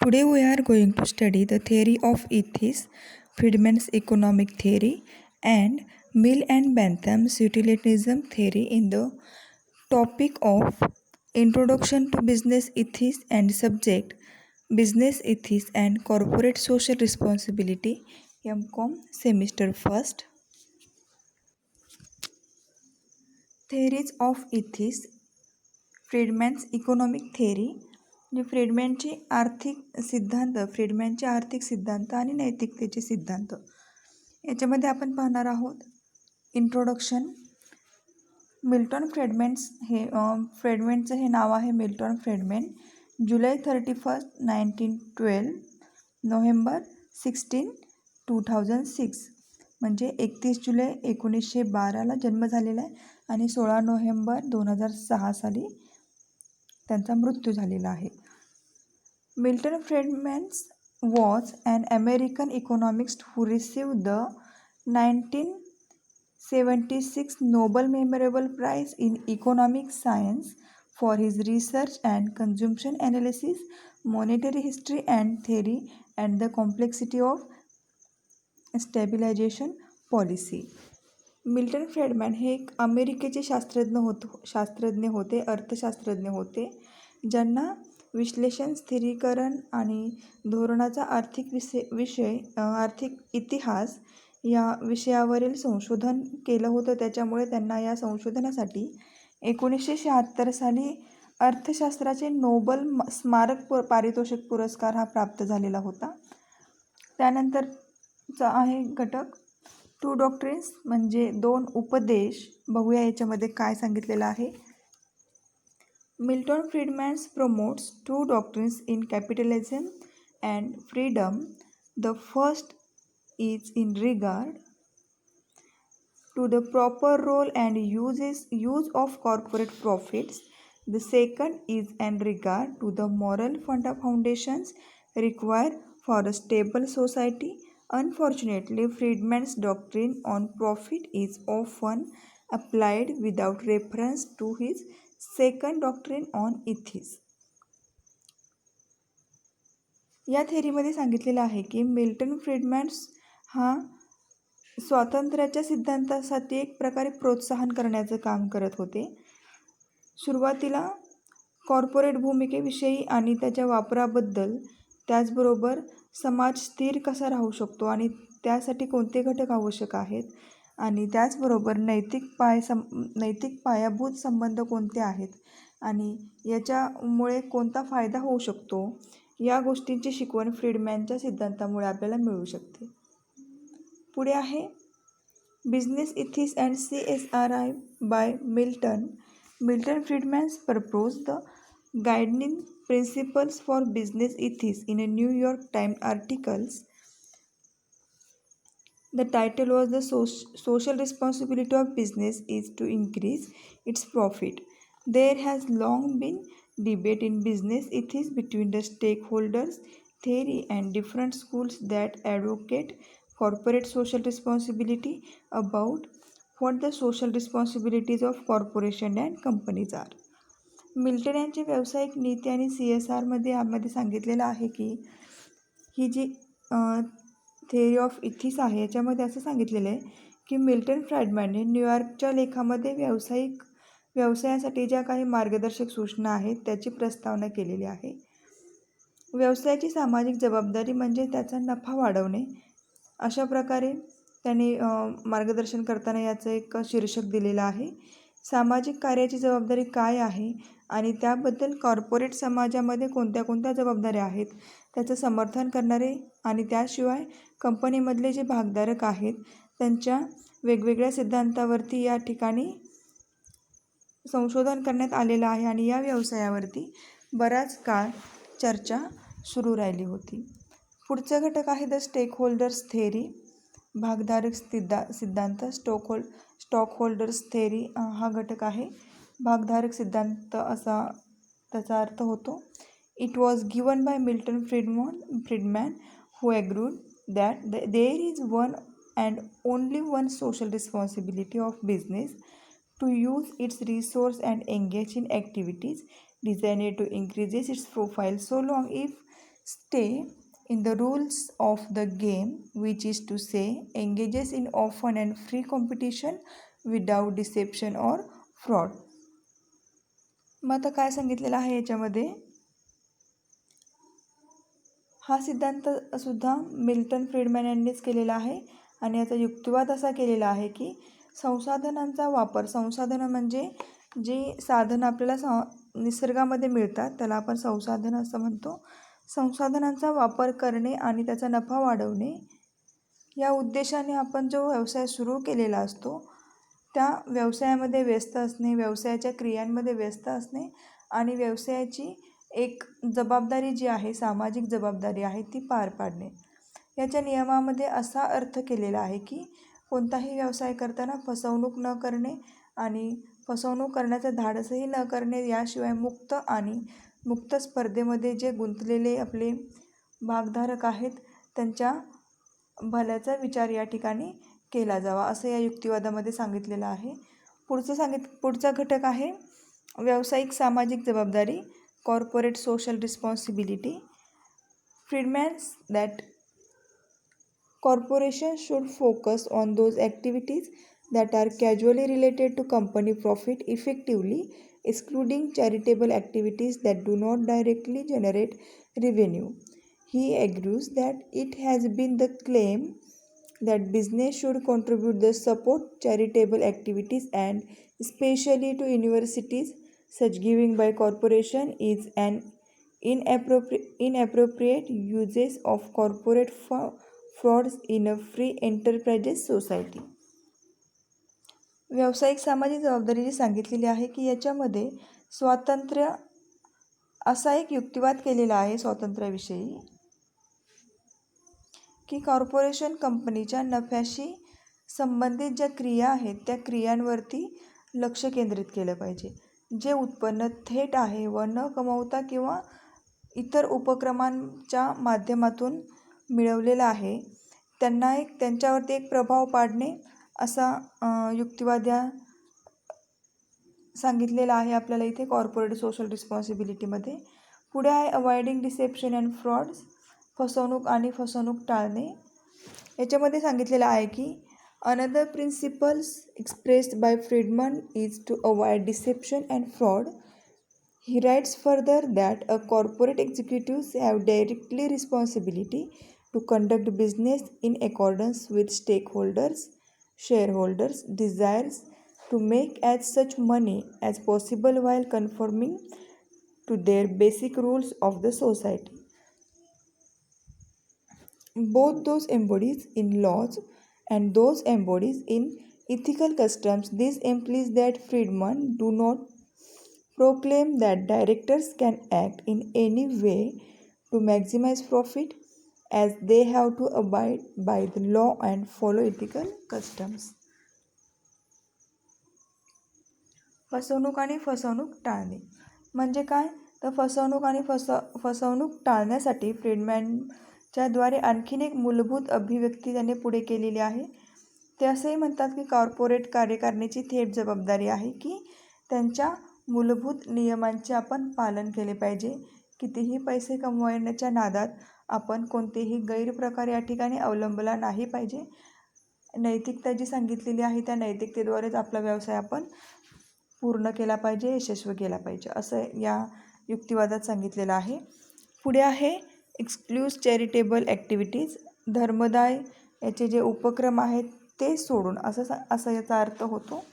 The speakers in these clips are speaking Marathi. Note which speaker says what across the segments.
Speaker 1: Today we are going to study the theory of ethics, Friedman's economic theory, and Mill and Bentham's utilitarianism theory in the topic of Introduction to Business Ethics and subject Business Ethics and Corporate Social Responsibility, MCOM semester first. Theories of Ethics, Friedman's economic theory म्हणजे फ्रीडमॅनचे आर्थिक सिद्धांत आणि नैतिकतेचे सिद्धांत याच्यामध्ये आपण पाहणार आहोत. इंट्रोडक्शन. मिल्टन फ्रेडमॅन्स फ्रेडमॅनचं हे नाव आहे मिल्टन फ्रेडमॅन. जुलै 31, 1912, नोव्हेंबर 16, 2006 म्हणजे 31 जुलै 1912ला जन्म झालेला आहे आणि 16 नोव्हेंबर 2006 साली त्यांचा मृत्यू झालेला आहे. Milton Friedman's was an American economist who received the 1976 Nobel memorable prize in economic science for his research and consumption analysis, monetary history and theory and the complexity of stabilisation policy. Milton Friedman हे एक अमेरिकेचे शास्त्रज्ञ होते, अर्थशास्त्रज्ञ होते, ज्यांना विश्लेषण, स्थिरीकरण आणि धोरणाचा आर्थिक इतिहास या विषयावरील संशोधन केलं होतं. त्याच्यामुळे त्यांना या संशोधनासाठी 1976 साली अर्थशास्त्राचे नोबल स्मारक पारितोषिक पुरस्कार हा प्राप्त झालेला होता. त्यानंतरचा आहे घटक टू डॉक्ट्रिन्स म्हणजे 2 उपदेश. बघूया याच्यामध्ये काय सांगितलेलं आहे. Milton Friedman's promotes 2 doctrines in capitalism and freedom. The first is in regard to the proper role and use of corporate profits. The second is in regard to the moral foundations required for a stable society. Unfortunately, Friedman's doctrine on profit is often applied without reference to his second doctrine on ethics. या थेअरीमध्ये सांगितलेलं आहे की मिल्टन फ्रीडमॅन्स हा स्वातंत्र्याच्या सिद्धांतासाठी एक प्रकारे प्रोत्साहन करण्याचं काम करत होते. सुरुवातीला कॉर्पोरेट भूमिकेविषयी आणि त्याच्या वापराबद्दल, त्याचबरोबर समाज स्थिर कसा राहू शकतो आणि त्यासाठी कोणते घटक आवश्यक आहेत आणि त्याचबरोबर नैतिक पायाभूत संबंध कोणते आहेत आणि याच्यामुळे कोणता फायदा होऊ शकतो, या गोष्टींची शिकवण फ्रीडमॅनच्या सिद्धांतामुळे आपल्याला मिळू शकते. पुढे आहे business ethics and CSRI by Milton. Milton Friedman's propose the guiding principles for business ethics in a New York Times articles. The title was The Social Responsibility of Business is to Increase Its Profit. There has long been debate in business ethics between the stakeholders theory and different schools that advocate corporate social responsibility about what the social responsibilities of corporations and companies are. Milton यांची व्यावसायिक नीती आणि CSR मध्ये सांगितलेलं आहे की ही जी थेअरी ऑफ इथिक्स आहे याच्यामध्ये असं सांगितलेलं आहे की मिल्टन फ्रीडमॅनने न्यूयॉर्कच्या लेखामध्ये व्यवसायासाठी ज्या काही मार्गदर्शक सूचना आहेत त्याची प्रस्तावना केलेली आहे. व्यवसायाची सामाजिक जबाबदारी म्हणजे त्याचा नफा वाढवणे, अशा प्रकारे त्यांनी मार्गदर्शन करताना याचं एक शीर्षक दिलेलं आहे. सामाजिक कार्याची जबाबदारी काय आहे आणि त्याबद्दल कॉर्पोरेट समाजामध्ये कोणत्या कोणत्या जबाबदाऱ्या आहेत त्याचं समर्थन करणारे आणि त्याशिवाय कंपनीमधले जे भागधारक आहेत त्यांच्या वेगवेगळ्या सिद्धांतावरती या ठिकाणी संशोधन करण्यात आलेलं आहे आणि या व्यवसायावरती बराच काळ चर्चा सुरू राहिली होती. पुढचा घटक आहे द स्टेकहोल्डर्स थेअरी. भागधारक सिद्धांत. स्टॉकहोल्डर्स थेअरी हा घटक आहे. भागधारक सिद्धांत असा त्याचा अर्थ होतो. It was given by Milton Friedman who agreed that there is one and only one social responsibility of business, to use its resource and engage in activities designed to increase its profile so long if stay in the rules of the game, which is to say, engages in open and free competition without deception or fraud. मग आता काय सांगितलेलं आहे याच्यामध्ये, हा सिद्धांत सुद्धा मिल्टन फ्रीडमॅन यांनीच केलेला आहे आणि याचा युक्तिवाद असा केलेला आहे की संसाधनांचा वापर, संसाधनं म्हणजे जी साधनं आपल्याला निसर्गामध्ये मिळतात त्याला आपण संसाधनं असं म्हणतो. संसाधनांचा वापर करणे आणि त्याचा नफा वाढवणे या उद्देशाने आपण जो व्यवसाय सुरू केलेला असतो त्या व्यवसायामध्ये व्यस्त असणे, व्यवसायाच्या क्रियांमध्ये व्यस्त असणे आणि व्यवसायाची एक जबाबदारी जी आहे, सामाजिक जबाबदारी आहे ती पार पाडणे. याच्या नियमामध्ये असा अर्थ केलेला आहे की कोणताही व्यवसाय करताना फसवणूक न करणे आणि फसवणूक करण्याचं धाडसही न करणे, याशिवाय मुक्त स्पर्धेमध्ये जे गुंतलेले आपले भागधारक आहेत त्यांच्या भल्याचा विचार या ठिकाणी केला जावा असं या युक्तिवादामध्ये सांगितलेलं आहे. पुढचा घटक आहे व्यावसायिक सामाजिक जबाबदारी, corporate social responsibility. Friedman's that corporations should focus on those activities that are causally related to company profit effectively, excluding charitable activities that do not directly generate revenue. He agrees that it has been the claim that business should contribute the support charitable activities and especially to universities. Such giving by corporation is an inappropriate uses of corporate frauds in a free enterprises society. व्यावसायिक सामाजिक जबाबदारी जी सांगितलेली आहे की याच्यामध्ये स्वातंत्र्य असा एक युक्तिवाद केलेला आहे स्वातंत्र्याविषयी की कॉर्पोरेशन कंपनीच्या नफ्याशी संबंधित ज्या क्रिया आहेत त्या क्रियांवरती लक्ष केंद्रित केलं पाहिजे. जे उत्पन्न थेट आहे व न कमवता किंवा इतर उपक्रमांच्या माध्यमातून मिळवलेला आहे त्यांच्यावरती एक प्रभाव पाडणे असा युक्तिवाद सांगितलेला आहे आपल्याला इथे कॉर्पोरेट सोशल रिस्पॉन्सिबिलिटीमध्ये. पुढे आहे अवॉइडिंग डिसेप्शन अँड फ्रॉड्स, फसवणूक आणि फसवणूक टाळणे. याच्यामध्ये सांगितलेलं आहे की another principles expressed by Friedman is to avoid deception and fraud. He writes further that a corporate executives have directly responsibility to conduct business in accordance with shareholders' desires to make as much money as possible while conforming to their basic rules of the society. Both those embodied in laws and those embodied in ethical customs. This implies that freedmen do not proclaim that directors can act in any way to maximize profit, as they have to abide by the law and follow ethical customs. फसवणूक आणि फसवणूक टाळणे म्हणजे काय, तर फसवणूक आणि फसवणूक टाळण्यासाठी फ्रीडमॅनच्या द्वारे आणखीन एक मूलभूत अभिव्यक्ती त्याने पुढे केलेली आहे. ते असेही म्हणतात की कॉर्पोरेट कार्यकारिणीची थेट जबाबदारी आहे की त्यांच्या मूलभूत नियमांचे आपण पालन केले पाहिजे. कितीही पैसे कमवण्याच्या नादात आपण कोणतेही गैरप्रकार या ठिकाणी अवलंबला नाही पाहिजे. नैतिकता जी सांगितलेली आहे त्या नैतिकतेद्वारेच आपला व्यवसाय आपण पूर्ण केला पाहिजे, यशस्वी केला पाहिजे असं या युक्तिवादात सांगितलेलं आहे. पुढे आहे एक्सक्लूज चॅरिटेबल ॲक्टिव्हिटीज, धर्मदाय याचे जे उपक्रम आहेत ते सोडून असं याचा अर्थ होतो.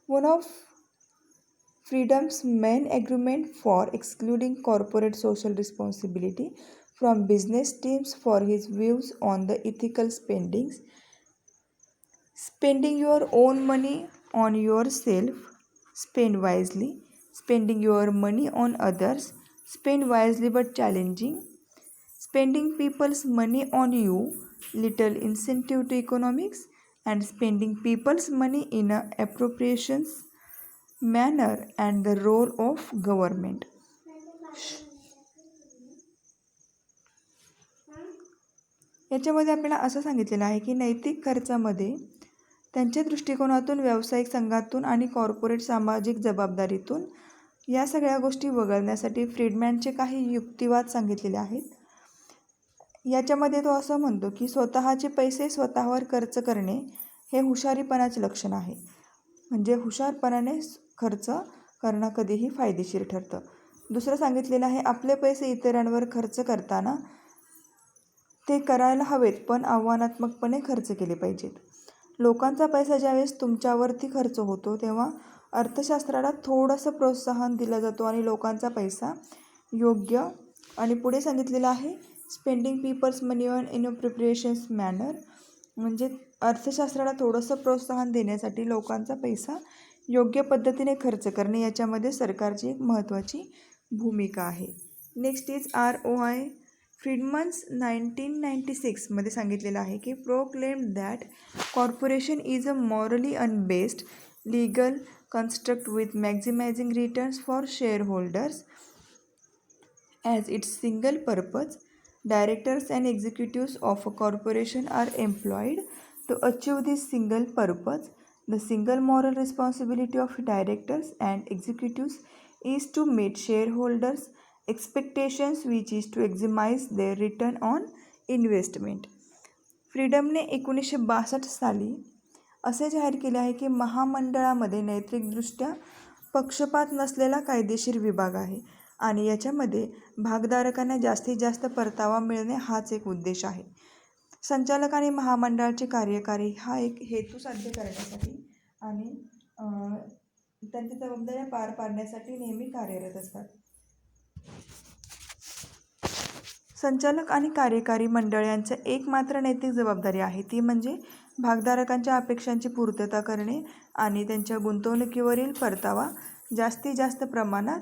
Speaker 1: One of Freedom's main argument for excluding corporate social responsibility from business teams for his views on the ethical spendings. Spending your own money on yourself, spend wisely. Spending your money on others, spend wisely but challenging. Spending people's money on you, little incentive to economics. And spending people's money in a appropriations manner and the role of government. याच्यामध्ये आपल्याला असं सांगितलेलं आहे की नैतिक खर्चामध्ये त्यांच्या दृष्टिकोनातून, व्यावसायिक संघातून आणि कॉर्पोरेट सामाजिक जबाबदारीतून या सगळ्या गोष्टी वगळण्यासाठी फ्रीडमॅनचे काही युक्तिवाद सांगितलेले आहेत. याच्यामध्ये तो असं म्हणतो की स्वतःचे पैसे स्वतःवर खर्च करणे हे हुशारीपणाचे लक्षण आहे. म्हणजे हुशारपणाने खर्च करणं कधीही फायदेशीर ठरतं. दुसरं सांगितलेलं आहे, आपले पैसे इतरांवर खर्च करताना ते करायला हवेत, पण आव्हानात्मकपणे खर्च केले पाहिजेत. लोकांचा पैसा ज्यावेळेस तुमच्यावरती खर्च होतो तेव्हा अर्थशास्त्राला थोडंसं प्रोत्साहन दिलं जातो आणि लोकांचा पैसा योग्य आणि पुढे सांगितलेलं आहे spending people's money on in preparations manner. म्हणजे अर्थशास्त्राला थोडंसं प्रोत्साहन देण्यासाठी लोकांचा पैसा योग्य पद्धतीने खर्च करणे याच्यामध्ये सरकारची एक महत्त्वाची भूमिका आहे. Next is ROI. फ्रीडमन्स 1996मध्ये सांगितलेलं आहे की proclaim that corporation is a morally unbased legal construct with maximizing returns for shareholders as its single purpose. Directors and executives of a corporation are employed to achieve this single purpose. The single moral responsibility of directors and executives is to meet shareholders' expectations, which is to maximize their return on investment. फ्रीडमने 1962 साली असे जाहीर केले आहे की महामंडळामध्ये नैतिकदृष्ट्या पक्षपात नसलेला कायदेशीर विभाग आहे आणि याच्यामध्ये भागधारकांना जास्तीत जास्त परतावा मिळणे हाच एक उद्देश आहे. संचालक आणि महामंडळाचे कार्यकारी हा एक हेतू साध्य करण्यासाठी आणि त्यांच्या जबाबदाऱ्या पार पाडण्यासाठी नेहमी कार्यरत असतात. संचालक आणि कार्यकारी मंडळ यांचं एकमात्र नैतिक जबाबदारी आहे, ती म्हणजे भागधारकांच्या अपेक्षांची पूर्तता करणे आणि त्यांच्या गुंतवणुकीवरील परतावा जास्तीत जास्त प्रमाणात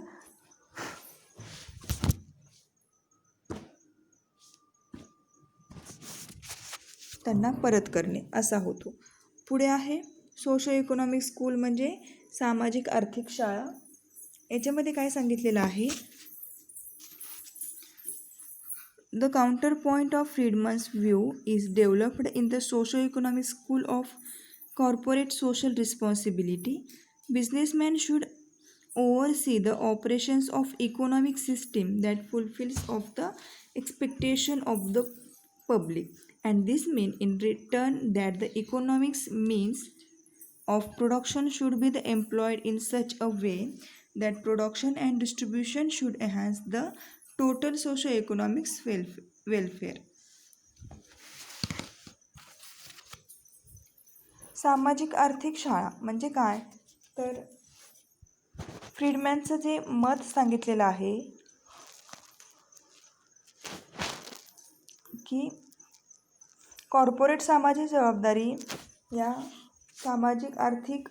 Speaker 1: त्यांना परत करणे असा होतो. पुढे आहे सोशो इकॉनॉमिक स्कूल म्हणजे सामाजिक आर्थिक शाळा. याच्यामध्ये काय सांगितलेलं आहे, The counterpoint of Friedman's view is developed in the socio-economic school of corporate social responsibility. Businessmen should oversee the operations of economic system that fulfills of the expectation of the public, and this means in return that the economics means of production should be employed in such a way that production and distribution should enhance the total socio economics welfare. सामाजिक आर्थिक शाळा म्हणजे काय, तर फ्रीडमॅनचं जे मत सांगितलेलं आहे की कॉर्पोरेट सामाजिक जबाबदारी या सामाजिक आर्थिक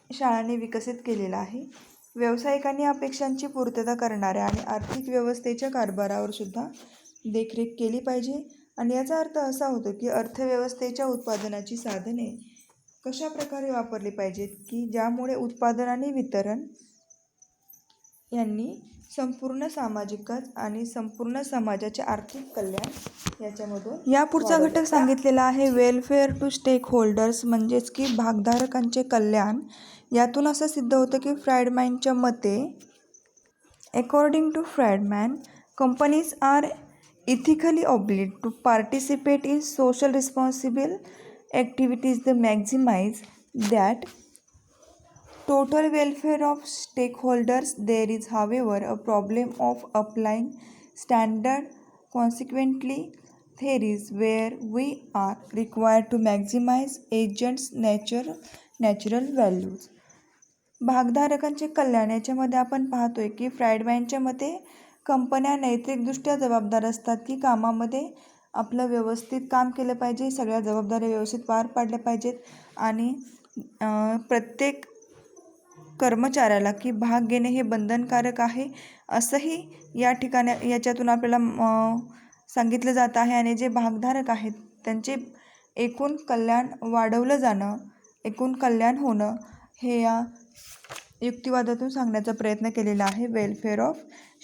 Speaker 1: शाळांनी विकसित केलेला आहे. व्यावसायिकांनी अपेक्षांची पूर्तता करणाऱ्या आणि आर्थिक व्यवस्थेच्या कारभारावर सुद्धा देखरेख केली पाहिजे. आणि याचा अर्थ असा होतो की अर्थव्यवस्थेच्या उत्पादनाची साधने कशा प्रकारे वापरली पाहिजेत की ज्यामुळे उत्पादन आणि वितरण यांनी संपूर्ण सामाजिक आणि संपूर्ण समाजाचे आर्थिक कल्याण याच्यामधून या पुढचा घटक सांगितलेला आहे वेलफेअर टू स्टेक होल्डर्स. म्हणजेच की भागधारकांचे कल्याण. यातून असं सिद्ध होतं की फ्राइडमॅनच्या मते according to Friedman companies are ethically obliged to participate in social responsible activities the maximise that total welfare of stakeholders. There is however a problem of applying standard. Consequently, there is where we are required to maximize agents natural values. भागधारकांचे कल्याण याच्यामध्ये आपण पाहतोय की फ्राइडमॅनच्या मते कंपन्या नैतिकदृष्ट्या जबाबदार असतात की कामामध्ये आपलं व्यवस्थित काम केलं पाहिजे, सगळ्या जबाबदाऱ्या व्यवस्थित पार पाडल्या पाहिजेत आणि प्रत्येक कर्मचाऱ्याला की भाग घेणे हे बंधनकारक आहे असंही या ठिकाणी याच्यातून आपल्याला सांगितलं जात आहे. आणि जे भागधारक आहेत त्यांचे एकूण कल्याण वाढवलं जाणं, एकूण कल्याण होणं हे या युक्तिवादातून सांगण्याचा प्रयत्न केलेला आहे. Welfare of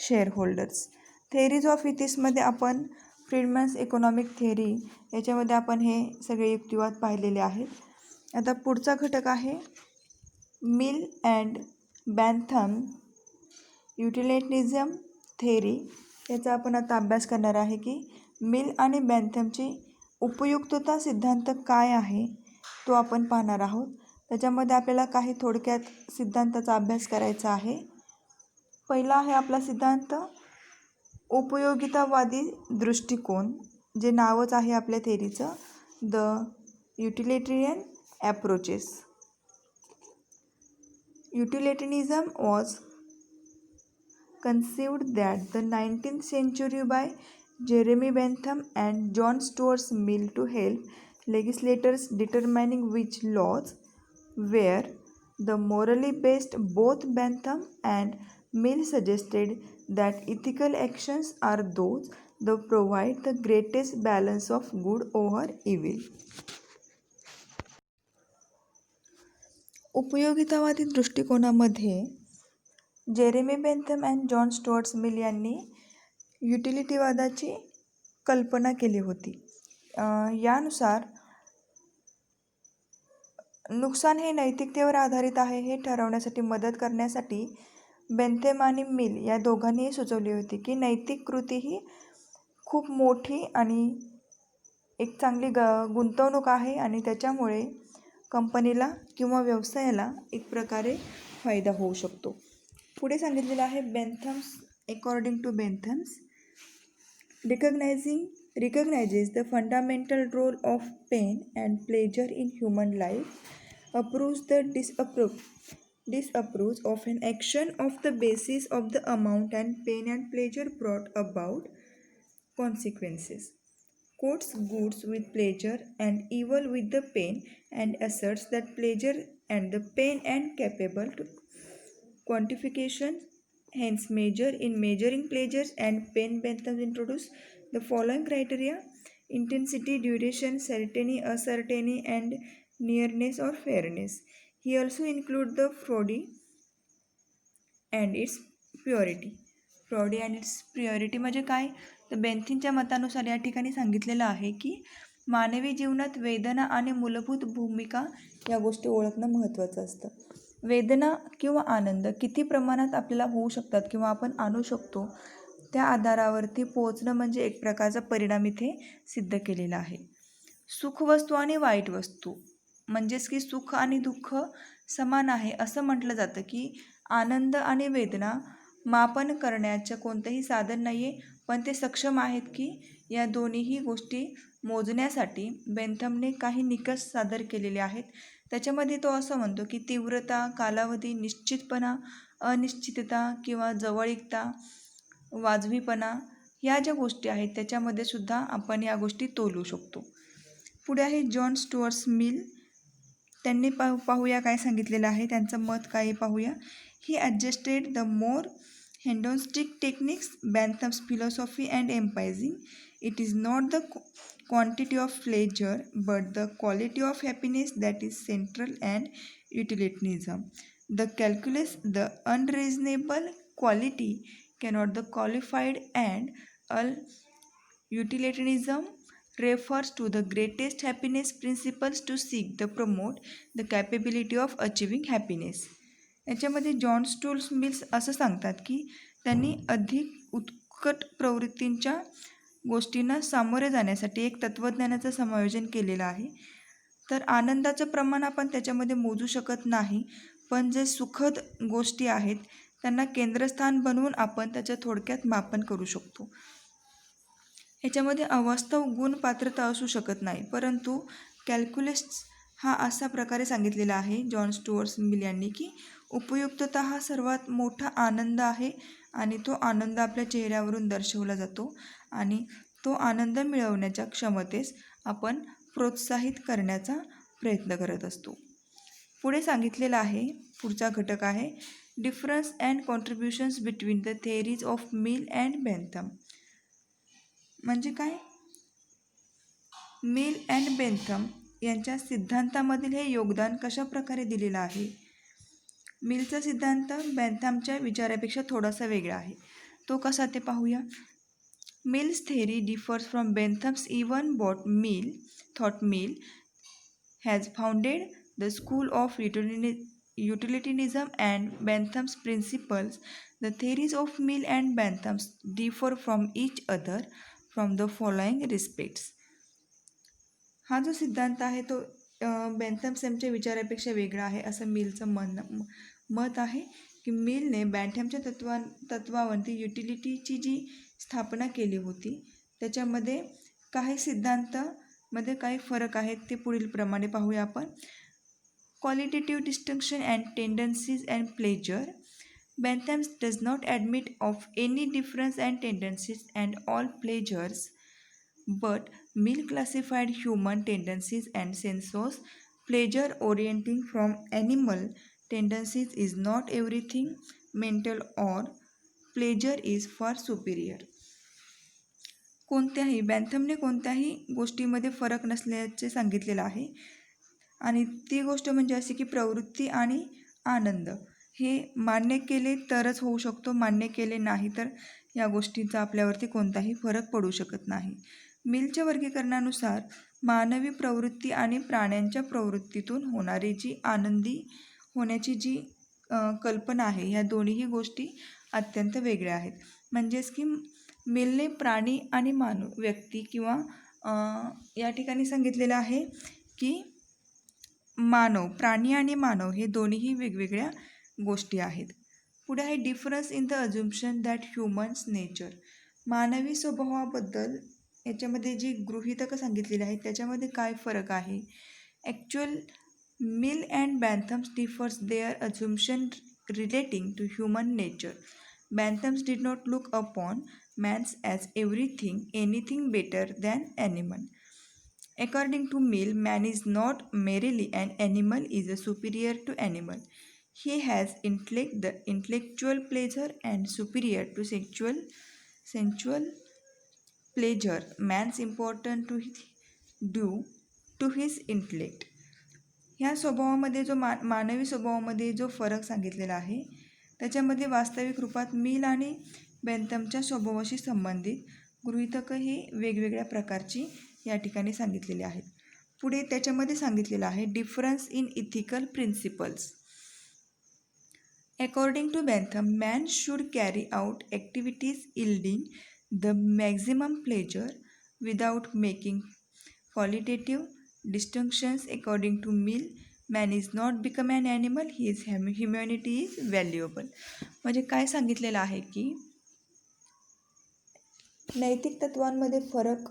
Speaker 1: share holders. Theories of इथिक्समध्ये आपण फ्रीडमॅन्स इकॉनॉमिक थेअरी याच्यामध्ये आपण हे सगळे युक्तिवाद पाहिलेले आहेत. आता पुढचा घटक आहे मिल अँड बॅनथम युटिलिटरिझम थेअरी याचा आपण आता अभ्यास करणार आहे की मिल आणि बेंथमची उपयुक्तता सिद्धांत काय आहे तो आपण पाहणार आहोत. त्याच्यामध्ये आपल्याला काही थोडक्यात सिद्धांताचा अभ्यास करायचा आहे. पहिला आहे आपला सिद्धांत उपयोगितावादी दृष्टिकोन, जे नावच आहे आपल्या थेअरीचं, the utilitarian ॲप्रोचेस. Utilitarianism was conceived that the 19th century by Jeremy Bentham and John Stuart Mill to help legislators determining which laws were the morally best. Both Bentham and Mill suggested that ethical actions are those that provide the greatest balance of good over evil. उपयोगितावादी दृष्टिकोनामध्ये Jeremy Bentham and John Stuart Mill यांनी युटिलिटीवादाची कल्पना केली होती. यानुसार नुकसान हे नैतिकतेवर आधारित आहे हे ठरवण्यासाठी मदत करण्यासाठी बेंथम आणि मिल या दोघांनीही सुचवली होती की नैतिक कृती ही खूप मोठी आणि एक चांगली गुंतवणूक आहे आणि त्याच्यामुळे कंपनीला किंवा व्यवसायाला एक प्रकारे फायदा होऊ शकतो. पुढे सांगितलेलं आहे Bentham's according to Bentham's recognizes the fundamental role of pain and pleasure in human life, disapproves of an action of the basis of the amount and pain and pleasure brought about consequences, quotes goods with pleasure and evil with the pain, and asserts that pleasure and the pain are capable to quantification. Hence, measuring pleasures and pain, Bentham introduced the following criteria: intensity, duration, certainty, uncertainty, and nearness or fairness. He also includes the fraudy and its purity. Fraudy and its priority म्हणजे काय? तर बेंथिनच्या मतानुसार या ठिकाणी सांगितलेलं आहे की मानवी जीवनात वेदना आणि मूलभूत भूमिका या गोष्टी ओळखणं महत्त्वाचं असतं. वेदना किंवा आनंद किती प्रमाणात आपल्याला होऊ शकतात किंवा आपण आणू शकतो त्या आधारावरती पोहोचणं म्हणजे एक प्रकारचा परिणाम इथे सिद्ध केलेला आहे. सुखवस्तू आणि वाईट वस्तू म्हणजेच की सुख आणि दुःख समान आहे असं म्हटलं जातं की आनंद आणि वेदना मापन करण्याचं कोणतंही साधन नाही आहे, पण ते सक्षम आहेत की या दोन्हीही गोष्टी मोजण्यासाठी बेंथमने काही निकष सादर केलेले आहेत. त्याच्यामध्ये तो असं म्हणतो की तीव्रता, कालावधी, निश्चितपणा, अनिश्चितता किंवा जवळीकता, वाजवीपणा ह्या ज्या गोष्टी आहेत त्याच्यामध्ये सुद्धा आपण या गोष्टी तोलू शकतो. पुढे आहे जॉन स्टुअर्ट मिल. त्यांनी पाहूया काय सांगितलेलं आहे, त्यांचं मत काय पाहूया. He adjusted the more hedonistic techniques, Bentham's philosophy and emphasizing it is not the quantity of pleasure but the quality of happiness that is central and utilitarianism. The calculus, the unreasonable quality cannot the qualified, and all utilitarianism refers to the greatest happiness principles to seek the promote the capability of achieving happiness. याच्यामध्ये जॉन स्टुअर्ट मिल्स असं सांगतात की त्यांनी अधिक उत्कट प्रवृत्तींच्या गोष्टींना सामोरे जाण्यासाठी एक तत्त्वज्ञानाचं समायोजन केलेलं आहे. तर आनंदाचं प्रमाण आपण त्याच्यामध्ये मोजू शकत नाही, पण जे सुखद गोष्टी आहेत त्यांना केंद्रस्थान बनवून आपण त्याचं थोडक्यात मापन करू शकतो. याच्यामध्ये अवास्तव गुण पात्रता असू शकत नाही, परंतु कॅल्क्युलस हा असा प्रकारे सांगितलेला आहे जॉन स्टुअर्ट मिल यांनी की उपयुक्तता हा सर्वात मोठा आनंद आहे आणि तो आनंद आपल्या चेहऱ्यावरून दर्शवला जातो आणि तो आनंद मिळवण्याच्या क्षमतेस आपण प्रोत्साहित करण्याचा प्रयत्न करत असतो. पुढे सांगितलेलं आहे, पुढचा घटक आहे difference and contributions between the theories of Mill and Bentham. म्हणजे काय? मिल अँड बेंथम यांच्या सिद्धांतामधील हे योगदान कशा प्रकारे दिलेलं आहे. मिलचा सिद्धांत बेंथमच्या विचारापेक्षा थोडासा वेगळा आहे. तो कसा ते पाहूया. Mill's theory differs from Bentham's even thought Mill has founded the school of युटिलिटरिanism and Bentham's principles The theories of Mill and Bentham differ from each other from the following respects. हा जो सिद्धांत आहे तो बेंथमच्या विचारापेक्षा वेगळा आहे असं मिलचं मत आहे की मिलने बँथमच्या तत्वावरती युटिलिटीची जी स्थापना केली होती त्याच्यामध्ये काही सिद्धांतामध्ये काही फरक आहेत ते पुढील प्रमाणे पाहूया आपण. Qualitative distinction and tendencies and pleasure. Bentham does not admit of any difference and tendencies and all pleasures, but Mill classified human tendencies and sensuous pleasure orienting from animal tendencies is not everything mental or pleasure is far superior. बँथमने कोणत्याही गोष्टीमध्ये फरक नसल्याचे सांगितलेलं आहे आणि ती गोष्ट म्हणजे अशी की प्रवृत्ती आणि आनंद हे मान्य केले तरच होऊ शकतो, मान्य केले नाही तर या गोष्टींचा आपल्यावरती कोणताही फरक पडू शकत नाही. मिलच्या वर्गीकरणानुसार मानवी प्रवृत्ती आणि प्राण्यांच्या प्रवृत्तीतून होणारी जी आनंदी होण्याची जी कल्पना आहे ह्या दोन्हीही गोष्टी अत्यंत वेगळ्या आहेत. म्हणजेच की मिलने प्राणी आणि मानव व्यक्ती किंवा या ठिकाणी सांगितलेलं आहे की प्राणी आणि मानव हे दोन्हीही वेगवेगळ्या गोष्टी आहेत. पुढे आहे difference in the assumption that humans nature. मानवी स्वभावाबद्दल याच्यामध्ये जी गृहीतकं सांगितलेली आहेत त्याच्यामध्ये काय फरक आहे. Actual Mill and Bentham's differs their assumption relating to human nature. Bentham's did not look upon man's as anything better than animal. According to Mill, man is not merely an animal, is superior to animal. He has the intellectual pleasure and superior to sensual pleasure. Man's important due to his intellect. ह्या स्वभावामध्ये जो मानवी स्वभावामध्ये जो फरक सांगितलेला आहे त्याच्यामध्ये वास्तविक रूपात मिल आणि बेंथमच्या स्वभावाशी संबंधित गृहीतकं ही वेगवेगळ्या प्रकारची या ठिकाणी सांगितलेले आहेत. पुढे त्याच्यामध्ये सांगितलेलं आहे difference in ethical principles. According to Bentham, man should carry out activities yielding the maximum pleasure without making qualitative distinctions. According to Mill, man is not become an animal, his humanity is valuable. म्हणजे काय सांगितलेलं आहे की नैतिक तत्वांमध्ये फरक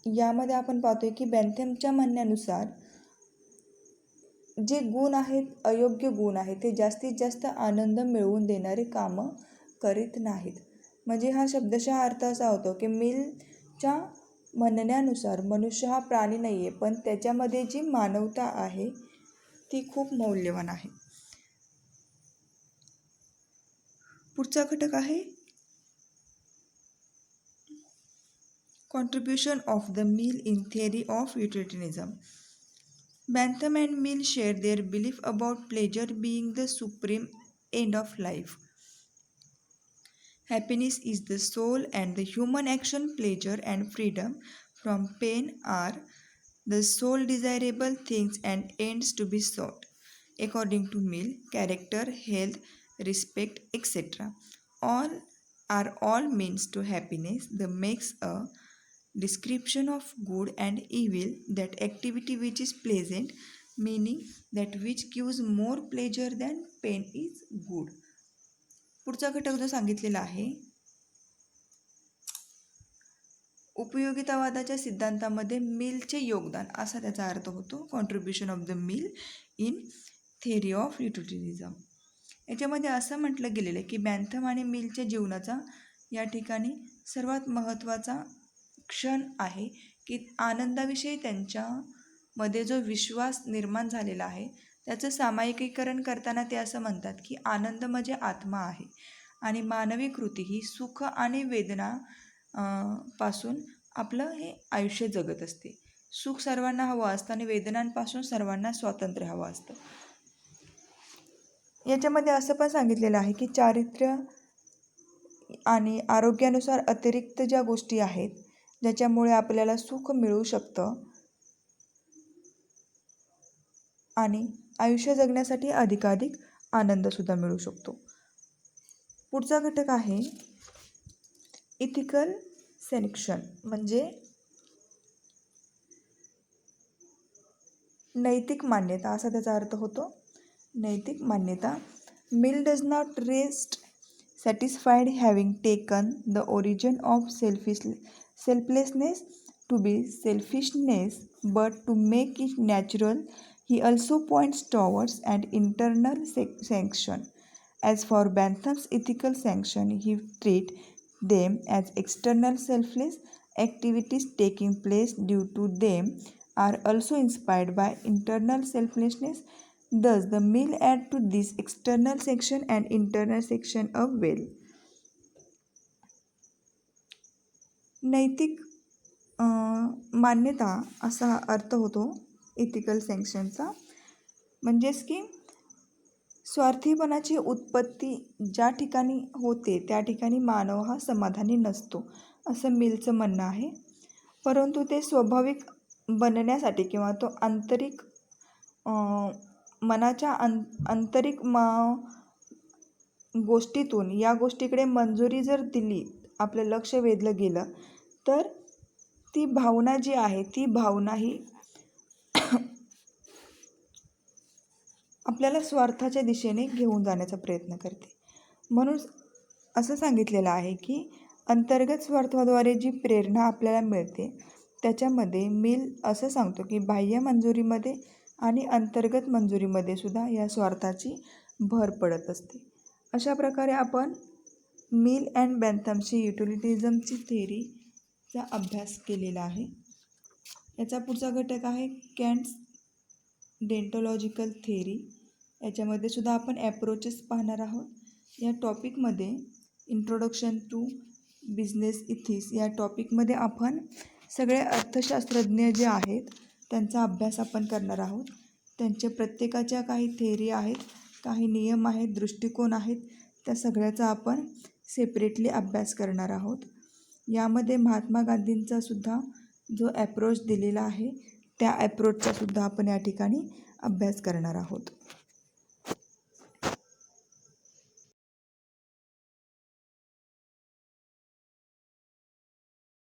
Speaker 1: यामध्ये आपण पाहतोय की बेंथमच्या म्हणण्यानुसार जे गुण आहेत, अयोग्य गुण आहेत, ते जास्तीत जास्त आनंद मिळवून देणारे कामं करीत नाहीत. म्हणजे हा शब्दशः अर्थ असा होतो की मिलच्या म्हणण्यानुसार मनुष्य हा प्राणी नाही आहे, पण त्याच्यामध्ये जी मानवता आहे ती खूप मौल्यवान आहे. पुढचा घटक आहे Contribution of the Mill in theory of utilitarianism. Bentham and Mill share their belief about pleasure being the supreme end of life. Happiness is the soul and the human action, pleasure and freedom from pain are the sole desirable things and ends to be sought. According to Mill, character, health, respect, etc. all means to happiness. The makes a description of good and evil, that activity which is pleasant, meaning that which gives more pleasure than pain, is good. पुढचा घटक जो सांगितलेला आहे उपयोगितावादाच्या सिद्धांतामध्ये मिलचे योगदान असा त्याचा अर्थ होतो. Contribution of the Mill in theory of utilitarianism. याच्यामध्ये असं म्हटलं गेलेलं आहे की बेंथम आणि मिलच्या जीवनाचा या ठिकाणी सर्वात महत्त्वाचा क्षण आहे की आनंदाविषयी त्यांच्यामध्ये जो विश्वास निर्माण झालेला आहे त्याचं सामायिकीकरण करताना ते असं म्हणतात की आनंद म्हणजे आत्मा आहे आणि मानवी कृती ही सुख आणि वेदना पासून आपलं हे आयुष्य जगत असते. सुख सर्वांना हवं असतं आणि वेदनांपासून सर्वांना स्वातंत्र्य हवं असतं. याच्यामध्ये असं पण सांगितलेलं आहे की चारित्र्य आणि आरोग्यानुसार अतिरिक्त ज्या गोष्टी आहेत ज्याच्यामुळे आपल्याला सुख मिळू शकतं आणि आयुष्य जगण्यासाठी अधिकाधिक आनंदसुद्धा मिळू शकतो. पुढचा घटक आहे इथिकल सेलेक्शन, म्हणजे नैतिक मान्यता असा त्याचा अर्थ होतो. नैतिक मान्यता. Mill does not rest satisfied having taken the origin of selflessness to be selfishness but to make it natural. He also points towards an internal sanction. As for Bentham's ethical sanction, he treats them as external selfless activities taking place due to them are also inspired by internal selflessness. Thus, the mill add to this external section and internal section of will. नैतिक मान्यता असा अर्थ होतो इथिकल सँक्शनचा. म्हणजेच की स्वार्थीपणाची उत्पत्ती ज्या ठिकाणी होते त्या ठिकाणी मानव हा समाधानी नसतो असं मिलचं म्हणणं आहे. परंतु ते स्वाभाविक बनण्यासाठी किंवा तो आंतरिक मनाच्या आंतरिक गोष्टीतून या गोष्टीकडे मंजुरी जर दिली, आपलं लक्ष वेधलं गेलं तर ती भावना जी आहे ती भावना ही आपल्याला स्वार्थाच्या दिशेने घेऊन जाण्याचा प्रयत्न करते. म्हणून असं सांगितलेलं आहे की अंतर्गत स्वार्थाद्वारे जी प्रेरणा आपल्याला मिळते त्याच्यामध्ये मिल असं सांगतो की बाह्य मंजुरीमध्ये आणि अंतर्गत मंजुरीमध्ये सुद्धा या स्वार्थाची भर पडत असते. अशा प्रकारे आपण मिल अँड बेंथमची युटिलिटिझमची थेअरीचा अभ्यास केलेला आहे. याचा पुढचा घटक आहे कॅन्ट्स डेंटोलॉजिकल थेअरी. याच्यामध्ये सुद्धा आपण ॲप्रोचेस पाहणार आहोत. या टॉपिकमध्ये इंट्रोडक्शन टू बिझनेस इथिक्स या टॉपिकमध्ये आपण सगळे अर्थशास्त्रज्ञ जे आहेत त्यांचा अभ्यास आपण करणार आहोत. त्यांचे प्रत्येकाच्या काही थेअरी आहेत, काही नियम आहेत, दृष्टिकोन आहेत, त्या सगळ्याचा आपण सेपरेटली अभ्यास करणार आहोत. यामध्ये महात्मा गांधींचा सुद्धा जो ॲप्रोच दिलेला आहे त्या ॲप्रोचचा सुद्धा आपण या ठिकाणी अभ्यास करणार आहोत.